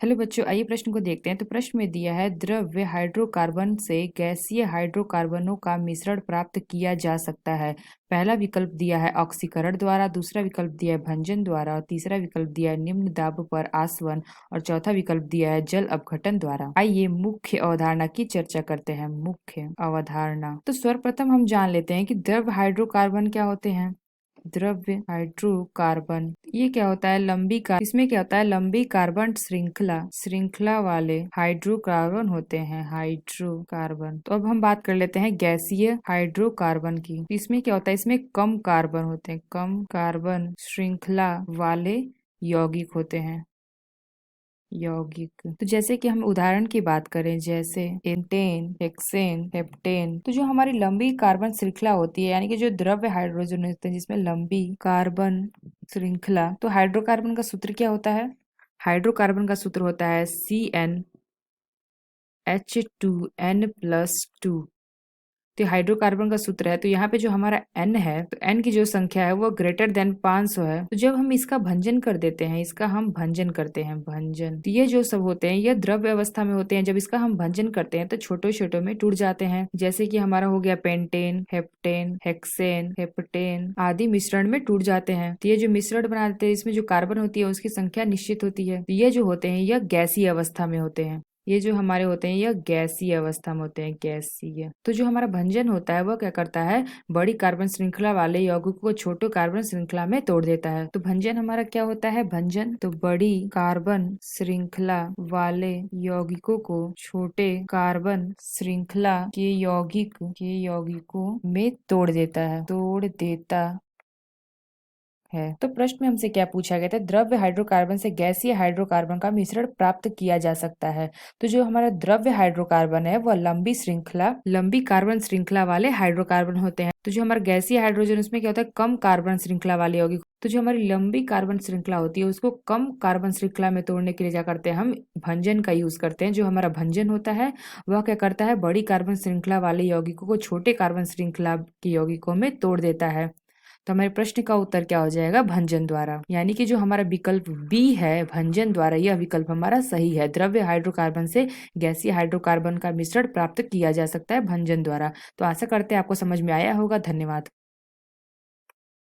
Hello बच्चों, आइए प्रश्न को देखते हैं। तो प्रश्न में दिया है द्रव्य हाइड्रोकार्बन से गैसीय हाइड्रोकार्बनों का मिश्रण प्राप्त किया जा सकता है। पहला विकल्प दिया है ऑक्सीकरण द्वारा, दूसरा विकल्प दिया है भंजन द्वारा, और तीसरा विकल्प दिया है निम्न दाब पर आसवन, और चौथा विकल्प दिया है जल अपघटन द्वारा। आइए मुख्य अवधारणा की चर्चा करते हैं। मुख्य अवधारणा तो सर्वप्रथम हम जान लेते हैं कि द्रव्य हाइड्रोकार्बन क्या होते हैं। द्रव्य हाइड्रोकार्बन ये क्या होता है? इसमें क्या होता है? लंबी कार्बन श्रृंखला वाले हाइड्रोकार्बन होते हैं। हाइड्रोकार्बन। तो अब हम बात कर लेते हैं गैसीय हाइड्रोकार्बन की। तो इसमें क्या होता है? इसमें कम कार्बन होते हैं। कम कार्बन श्रृंखला वाले यौगिक होते हैं। यौगिक तो जैसे कि हम उदाहरण की बात करें, जैसे एंटेन, हेक्सेन, हेप्टेन। तो जो हमारी लंबी कार्बन श्रृंखला होती है, यानी कि जो द्रव्य हाइड्रोजन होते हैं जिसमें लंबी कार्बन श्रृंखला, तो हाइड्रोकार्बन का सूत्र क्या होता है? हाइड्रोकार्बन का सूत्र होता है CnH2n+2। तो हाइड्रोकार्बन का सूत्र है। तो यहाँ पे जो हमारा N है, तो N की जो संख्या है वो ग्रेटर देन 500 है। तो जब हम इसका भंजन कर देते हैं, इसका हम भंजन करते हैं, भंजन, तो ये जो सब होते हैं ये द्रव्य अवस्था में होते हैं। जब इसका हम भंजन करते हैं तो छोटे छोटे में टूट जाते हैं। जैसे कि हमारा हो गया पेंटेन, हेप्टेन, हेक्सेन, हेप्टेन आदि मिश्रण में टूट जाते हैं। तो ये जो मिश्रण बना देते हैं, इसमें जो कार्बन होती है उसकी संख्या निश्चित होती है। तो ये जो होते हैं यह गैसीय अवस्था में होते हैं। ये जो हमारे होते हैं यह गैसीय अवस्था में होते हैं। गैसीय। तो जो हमारा भंजन होता है वह क्या करता है? बड़ी कार्बन श्रृंखला वाले यौगिकों को छोटे कार्बन श्रृंखला में तोड़ देता है। तो भंजन हमारा क्या होता है? भंजन तो बड़ी कार्बन श्रृंखला वाले यौगिकों को छोटे कार्बन श्रृंखला के यौगिकों में तोड़ देता है। तो प्रश्न में हमसे क्या पूछा गया था? द्रव्य हाइड्रोकार्बन से गैसीय हाइड्रोकार्बन का मिश्रण प्राप्त किया जा सकता है। तो जो हमारा द्रव्य हाइड्रोकार्बन है वह लंबी कार्बन श्रृंखला वाले हाइड्रोकार्बन होते हैं। तो जो हमारा गैसीय हाइड्रोजन, उसमें क्या होता है? कम कार्बन श्रृंखला वाले यौगिक। तो जो हमारी लंबी कार्बन श्रृंखला होती है उसको कम कार्बन श्रृंखला में तोड़ने के लिए क्या करते हैं? हम भंजन का यूज करते हैं। जो हमारा भंजन होता है वह क्या करता है? बड़ी कार्बन श्रृंखला वाले यौगिकों को छोटे कार्बन श्रृंखला के यौगिकों में तोड़ देता है। तो हमारे प्रश्न का उत्तर क्या हो जाएगा? भंजन द्वारा। यानी कि जो हमारा विकल्प बी है, भंजन द्वारा, यह विकल्प हमारा सही है। द्रव्य हाइड्रोकार्बन से गैसीय हाइड्रोकार्बन का मिश्रण प्राप्त किया जा सकता है भंजन द्वारा। तो आशा करते हैं आपको समझ में आया होगा। धन्यवाद।